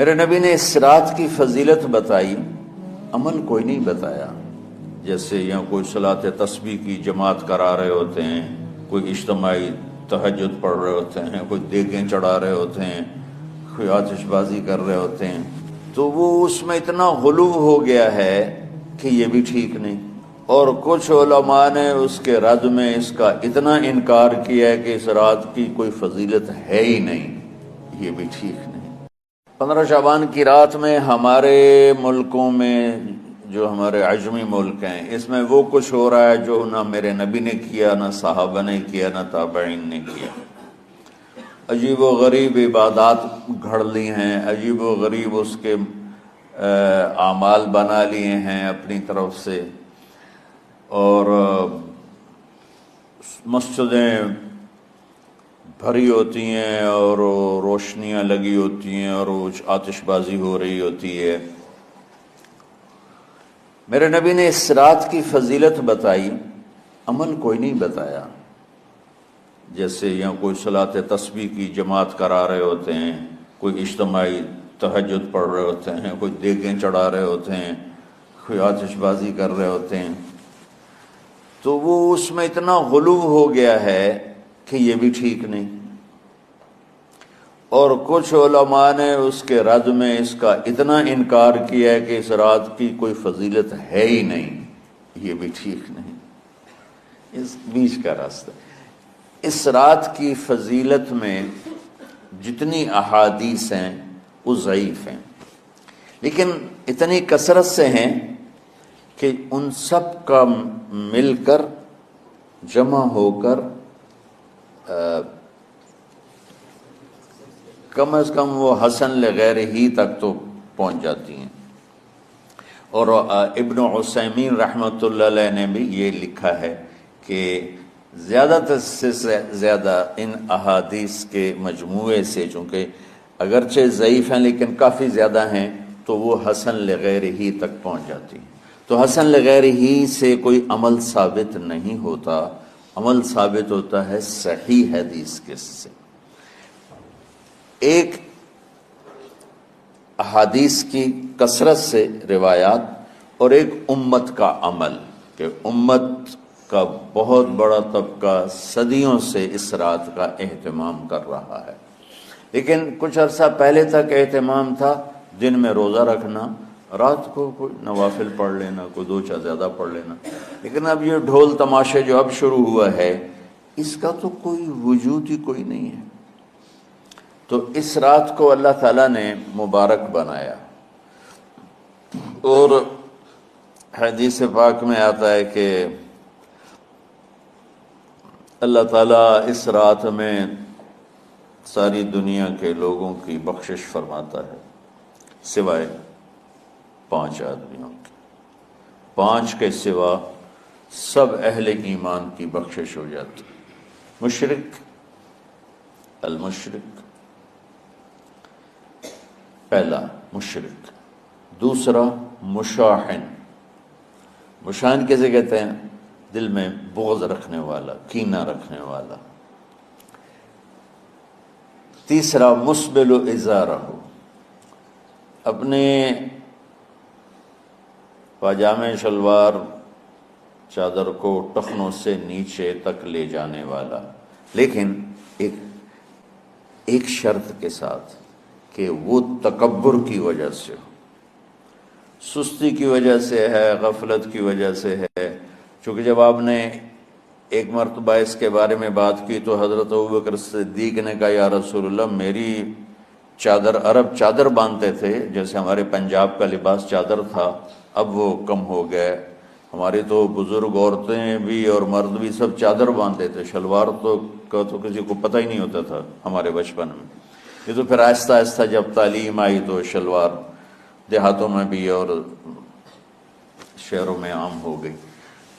میرے نبی نے اس صراط کی فضیلت بتائی، عمل کوئی نہیں بتایا۔ جیسے یہاں کوئی صلاۃ تسبیح کی جماعت کرا رہے ہوتے ہیں، کوئی اجتماعی تہجد پڑھ رہے ہوتے ہیں، کوئی دیگیں چڑھا رہے ہوتے ہیں، کوئی آتش بازی کر رہے ہوتے ہیں، تو وہ اس میں اتنا غلو ہو گیا ہے کہ یہ بھی ٹھیک نہیں۔ اور کچھ علماء نے اس کے رد میں اس کا اتنا انکار کیا ہے کہ اس رات کی کوئی فضیلت ہے ہی نہیں، یہ بھی ٹھیک نہیں۔ 15 شعبان کی رات میں ہمارے ملکوں میں، جو ہمارے عجمی ملک ہیں، اس میں وہ کچھ ہو رہا ہے جو نہ میرے نبی نے کیا، نہ صحابہ نے کیا، نہ تابعین نے کیا۔ عجیب و غریب عبادات گھڑ لی ہیں، عجیب و غریب اس کے اعمال بنا لیے ہیں اپنی طرف سے، اور مسجدیں بھری ہوتی ہیں اور روشنیاں لگی ہوتی ہیں اور آتش بازی ہو رہی ہوتی ہے۔ میرے نبی نے اس رات کی فضیلت بتائی، عمل کوئی نہیں بتایا۔ جیسے یہاں کوئی صلاۃ تسبیح کی جماعت کرا رہے ہوتے ہیں، کوئی اجتماعی تہجد پڑھ رہے ہوتے ہیں، کوئی دیگیں چڑھا رہے ہوتے ہیں، کوئی آتش بازی کر رہے ہوتے ہیں، تو وہ اس میں اتنا غلو ہو گیا ہے کہ یہ بھی ٹھیک نہیں۔ اور کچھ علماء نے اس کے رد میں اس کا اتنا انکار کیا ہے کہ اس رات کی کوئی فضیلت ہے ہی نہیں، یہ بھی ٹھیک نہیں۔ اس بیچ کا راستہ، اس رات کی فضیلت میں جتنی احادیث ہیں وہ ضعیف ہیں، لیکن اتنی کثرت سے ہیں کہ ان سب کا مل کر جمع ہو کر کم از کم وہ حسن لغیر ہی تک تو پہنچ جاتی ہیں۔ اور ابن عثیمین رحمۃ اللہ علیہ نے بھی یہ لکھا ہے کہ زیادہ سے زیادہ ان احادیث کے مجموعے سے، چونکہ اگرچہ ضعیف ہیں لیکن کافی زیادہ ہیں، تو وہ حسن لغیر ہی تک پہنچ جاتی ہیں۔ تو حسن لغیر ہی سے کوئی عمل ثابت نہیں ہوتا، عمل ثابت ہوتا ہے صحیح حدیث کے سے۔ ایک احادیث کی کثرت سے روایات، اور ایک امت کا عمل، کہ امت کا بہت بڑا طبقہ صدیوں سے اس رات کا اہتمام کر رہا ہے۔ لیکن کچھ عرصہ پہلے تک اہتمام تھا دن میں روزہ رکھنا، رات کو کوئی نوافل پڑھ لینا، کوئی 2 چار زیادہ پڑھ لینا، لیکن اب یہ ڈھول تماشے جو اب شروع ہوا ہے، اس کا تو کوئی وجود ہی کوئی نہیں ہے۔ تو اس رات کو اللہ تعالیٰ نے مبارک بنایا، اور حدیث پاک میں آتا ہے کہ اللہ تعالیٰ اس رات میں ساری دنیا کے لوگوں کی بخشش فرماتا ہے، سوائے 5 آدمیوں کے۔ 5 کے سوا سب اہل ایمان کی بخشش ہو جاتی۔ مشرک، المشرک، پہلا مشرک، دوسرا مشاحن، مشاحن کیسے کہتے ہیں؟ دل میں بغض رکھنے والا، کینہ رکھنے والا۔ تیسرا مسبل ازارہ، اپنے پاجامے شلوار چادر کو ٹخنوں سے نیچے تک لے جانے والا، لیکن ایک شرط کے ساتھ کہ وہ تکبر کی وجہ سے ہو، سستی کی وجہ سے ہے، غفلت کی وجہ سے ہے۔ چونکہ جب آپ نے ایک مرتبہ اس کے بارے میں بات کی تو حضرت ابوبکر صدیق نے کہا یا رسول اللہ، میری چادر، عرب چادر باندھتے تھے، جیسے ہمارے پنجاب کا لباس چادر تھا، اب وہ کم ہو گئے۔ ہماری تو بزرگ عورتیں بھی اور مرد بھی سب چادر باندھتے تھے، شلوار کا تو کسی کو پتہ ہی نہیں ہوتا تھا ہمارے بچپن میں۔ یہ تو پھر آہستہ آہستہ جب تعلیم آئی تو شلوار دیہاتوں میں بھی اور شہروں میں عام ہو گئی۔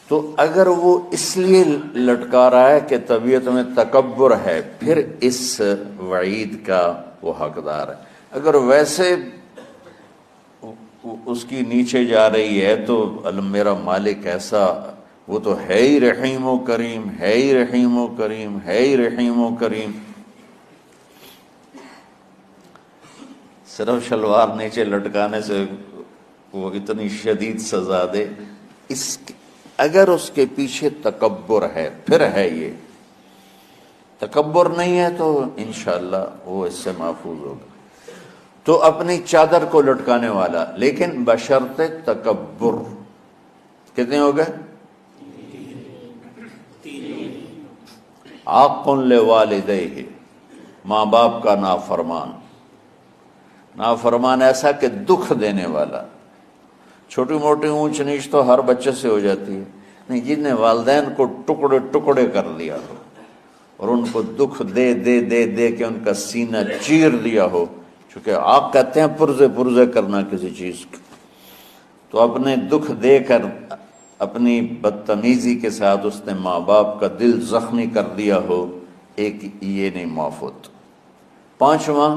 تو اگر وہ اس لیے لٹکا رہا ہے کہ طبیعت میں تکبر ہے، پھر اس وعید کا وہ حقدار ہے۔ اگر ویسے اس کی نیچے جا رہی ہے تو میرا مالک ایسا، وہ تو ہے ہی رحیم و کریم، ہے ہی رحیم و کریم، ہے ہی رحیم و کریم۔ صرف شلوار نیچے لٹکانے سے وہ اتنی شدید سزا دے، اگر اس کے پیچھے تکبر ہے، پھر ہے یہ تکبر نہیں ہے تو انشاءاللہ وہ اس سے محفوظ ہوگا۔ تو اپنی چادر کو لٹکانے والا، لیکن بشرط تکبر۔ کتنے ہو گئے؟ عاق لوالدیہ، ماں باپ کا نافرمان۔ نافرمان ایسا کہ دکھ دینے والا۔ چھوٹی موٹی اونچ نیچ تو ہر بچے سے ہو جاتی ہے، نہیں، جن نے والدین کو ٹکڑے ٹکڑے کر دیا ہو اور ان کو دکھ دے دے دے دے کے ان کا سینہ چیر دیا ہو، چونکہ آپ کہتے ہیں پرزے پرزے کرنا کسی چیز کو، تو اپنے دکھ دے کر اپنی بدتمیزی کے ساتھ اس نے ماں باپ کا دل زخمی کر دیا ہو، ایک یہ نہیں معاف ہوتا۔ پانچواں،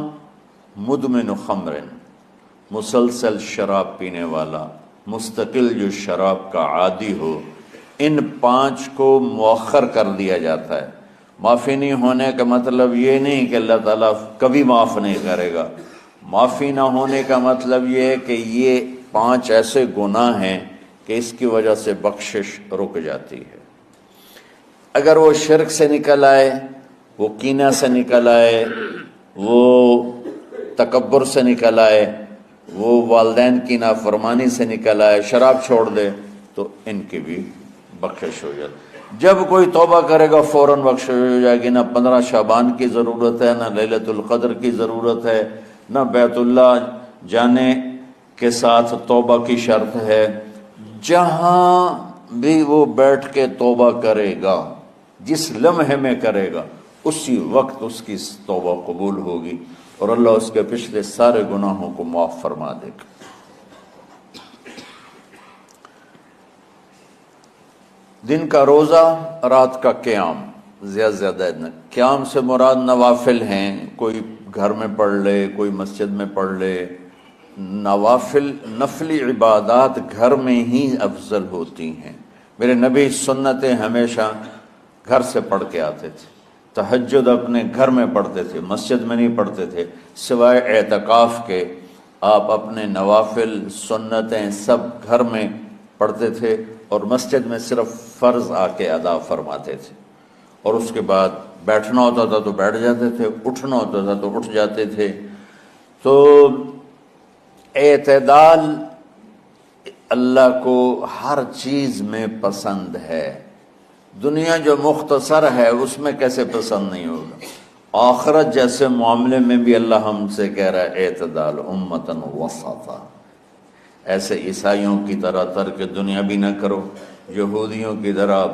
مدمن خمر، مسلسل شراب پینے والا، مستقل جو شراب کا عادی ہو۔ ان پانچ کو مؤخر کر دیا جاتا ہے۔ معافی نہیں ہونے کا مطلب یہ نہیں کہ اللہ تعالیٰ کبھی معاف نہیں کرے گا۔ معافی نہ ہونے کا مطلب یہ ہے کہ یہ پانچ ایسے گناہ ہیں کہ اس کی وجہ سے بخشش رک جاتی ہے۔ اگر وہ شرک سے نکل آئے، وہ کینہ سے نکل آئے، وہ تکبر سے نکل آئے، وہ والدین کی نافرمانی سے نکل آئے، شراب چھوڑ دے، تو ان کی بھی بخشش ہو جاتی۔ جب کوئی توبہ کرے گا فوراً بخشش ہو جائے گی۔ نہ 15 شعبان کی ضرورت ہے، نہ لیلۃ القدر کی ضرورت ہے، نہ بیت اللہ جانے کے ساتھ توبہ کی شرط ہے۔ جہاں بھی وہ بیٹھ کے توبہ کرے گا، جس لمحے میں کرے گا، اسی وقت اس کی توبہ قبول ہوگی اور اللہ اس کے پچھلے سارے گناہوں کو معاف فرما دے گا۔ دن کا روزہ، رات کا قیام، زیادہ قیام سے مراد نوافل ہیں، کوئی گھر میں پڑھ لے، کوئی مسجد میں پڑھ لے۔ نوافل، نفلی عبادات گھر میں ہی افضل ہوتی ہیں۔ میرے نبی سنتیں ہمیشہ گھر سے پڑھ کے آتے تھے۔ تہجد اپنے گھر میں پڑھتے تھے، مسجد میں نہیں پڑھتے تھے، سوائے اعتکاف کے آپ اپنے نوافل سنتیں سب گھر میں پڑھتے تھے، اور مسجد میں صرف فرض آ کے ادا فرماتے تھے۔ اور اس کے بعد بیٹھنا ہوتا تھا تو بیٹھ جاتے تھے، اٹھنا ہوتا تھا تو اٹھ جاتے تھے۔ تو اعتدال اللہ کو ہر چیز میں پسند ہے۔ دنیا جو مختصر ہے اس میں کیسے پسند نہیں ہوگا؟ آخرت جیسے معاملے میں بھی اللہ ہم سے کہہ رہا ہے اعتدال، امتن وسطا۔ ایسے عیسائیوں کی طرح ترک دنیا بھی نہ کرو، یہودیوں کی طرح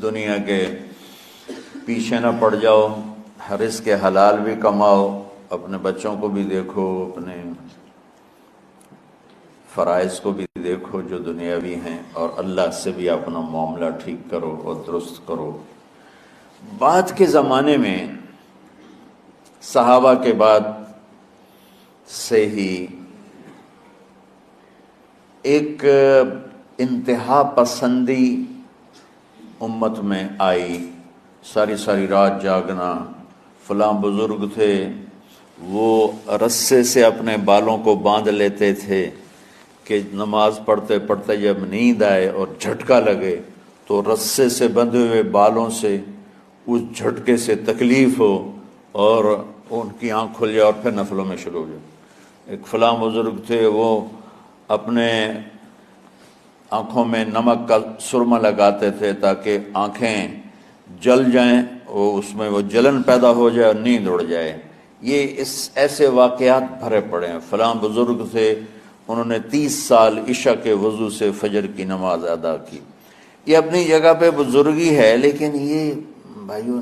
دنیا کے پیچھے نہ پڑ جاؤ، رزق حلال بھی کماؤ، اپنے بچوں کو بھی دیکھو، اپنے فرائض کو بھی دیکھو جو دنیاوی ہیں، اور اللہ سے بھی اپنا معاملہ ٹھیک کرو اور درست کرو۔ بعد کے زمانے میں صحابہ کے بعد سے ہی ایک انتہا پسندی امت میں آئی، ساری رات جاگنا۔ فلاں بزرگ تھے، وہ رسے سے اپنے بالوں کو باندھ لیتے تھے کہ نماز پڑھتے پڑھتے جب نیند آئے اور جھٹکا لگے تو رسے سے بندھے ہوئے بالوں سے اس جھٹکے سے تکلیف ہو اور ان کی آنکھ کھل جائے اور پھر نفلوں میں شروع ہو جائے۔ ایک فلاں بزرگ تھے، وہ اپنے آنکھوں میں نمک کا سرما لگاتے تھے تاکہ آنکھیں جل جائیں، اس میں وہ جلن پیدا ہو جائے اور نیند اڑ جائے۔ یہ ایسے واقعات بھرے پڑے ہیں۔ فلاں بزرگ تھے، انہوں نے 30 سال عشاء کے وضو سے فجر کی نماز ادا کی۔ یہ اپنی جگہ پہ بزرگی ہے، لیکن یہ بھائیو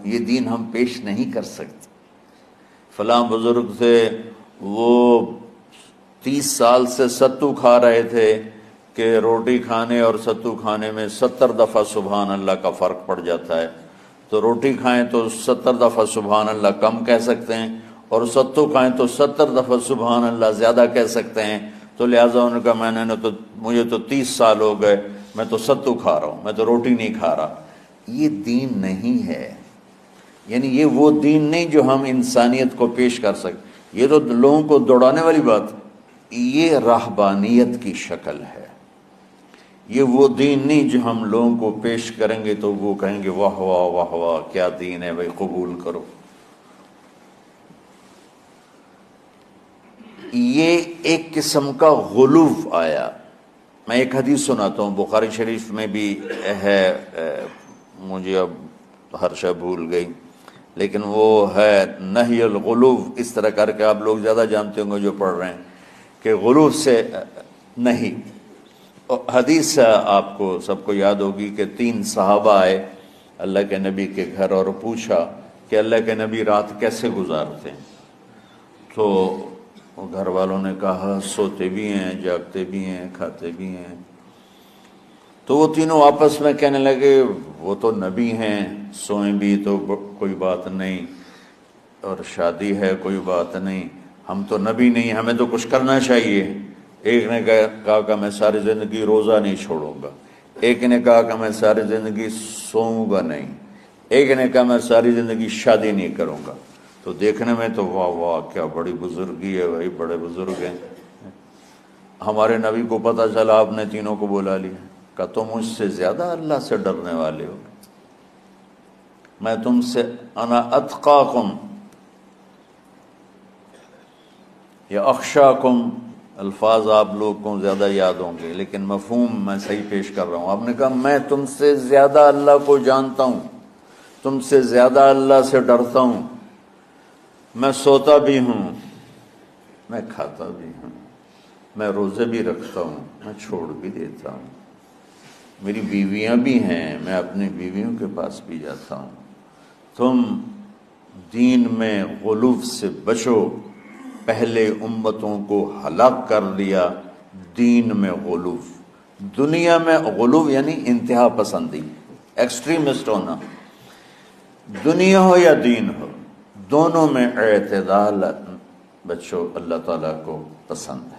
یہ دین ہم پیش نہیں کر سکتے۔ فلاں بزرگ تھے، وہ 30 سال سے ستو کھا رہے تھے کہ روٹی کھانے اور ستو کھانے میں 70 دفعہ سبحان اللہ کا فرق پڑ جاتا ہے۔ تو روٹی کھائیں تو 70 دفعہ سبحان اللہ کم کہہ سکتے ہیں، اور ستو کھائیں تو 70 دفعہ سبحان اللہ زیادہ کہہ سکتے ہیں۔ تو لہٰذا انہوں نے کہا مجھے تو 30 سال ہو گئے، میں تو ستو کھا رہا ہوں، میں تو روٹی نہیں کھا رہا۔ یہ دین نہیں ہے، یعنی یہ وہ دین نہیں جو ہم انسانیت کو پیش کر سکتے۔ یہ تو لوگوں کو دوڑانے والی بات، یہ راہبانیت کی شکل ہے۔ یہ وہ دین نہیں جو ہم لوگوں کو پیش کریں گے تو وہ کہیں گے واہ واہ واہ واہ کیا دین ہے بھائی، قبول کرو۔ یہ ایک قسم کا غلو آیا۔ میں ایک حدیث سناتا ہوں، بخاری شریف میں بھی ہے، مجھے اب ہر شے بھول گئی، لیکن وہ ہے نہی الغلو، اس طرح کر کے آپ لوگ زیادہ جانتے ہوں گے جو پڑھ رہے ہیں، کہ غلو سے نہیں۔ حدیث آپ کو سب کو یاد ہوگی کہ 3 صحابہ آئے اللہ کے نبی کے گھر اور پوچھا کہ اللہ کے نبی رات کیسے گزارتے ہیں؟ تو گھر والوں نے کہا سوتے بھی ہیں، جاگتے بھی ہیں، کھاتے بھی ہیں۔ تو وہ تینوں آپس میں کہنے لگے وہ تو نبی ہیں، سوئیں بھی تو کوئی بات نہیں، اور شادی ہے کوئی بات نہیں، ہم تو نبی نہیں، ہمیں تو کچھ کرنا چاہیے۔ ایک نے کہا کہ میں ساری زندگی روزہ نہیں چھوڑوں گا، ایک نے کہا کہ میں ساری زندگی سوؤں گا نہیں، ایک نے کہا میں ساری زندگی شادی نہیں کروں گا۔ تو دیکھنے میں تو واہ واہ کیا بڑی بزرگی ہے بھائی، بڑے بزرگ ہیں۔ ہمارے نبی کو پتہ چلا آپ نے تینوں کو بلا لیا، کہا تم مجھ سے زیادہ اللہ سے ڈرنے والے ہو، میں تم سے انا اتقاکم یا اخشاکم، الفاظ آپ لوگ کو زیادہ یاد ہوں گے لیکن مفہوم میں صحیح پیش کر رہا ہوں۔ آپ نے کہا میں تم سے زیادہ اللہ کو جانتا ہوں، تم سے زیادہ اللہ سے ڈرتا ہوں، میں سوتا بھی ہوں، میں کھاتا بھی ہوں، میں روزے بھی رکھتا ہوں، میں چھوڑ بھی دیتا ہوں، میری بیویاں بھی ہیں، میں اپنی بیویوں کے پاس بھی جاتا ہوں۔ تم دین میں غلو سے بچو، پہلے امتوں کو ہلاک کر دیا دین میں غلو۔ دنیا میں غلو یعنی انتہا پسندی، ایکسٹریمسٹ ہونا، دنیا ہو یا دین ہو دونوں میں اعتدال بچو، اللہ تعالیٰ کو پسند ہے۔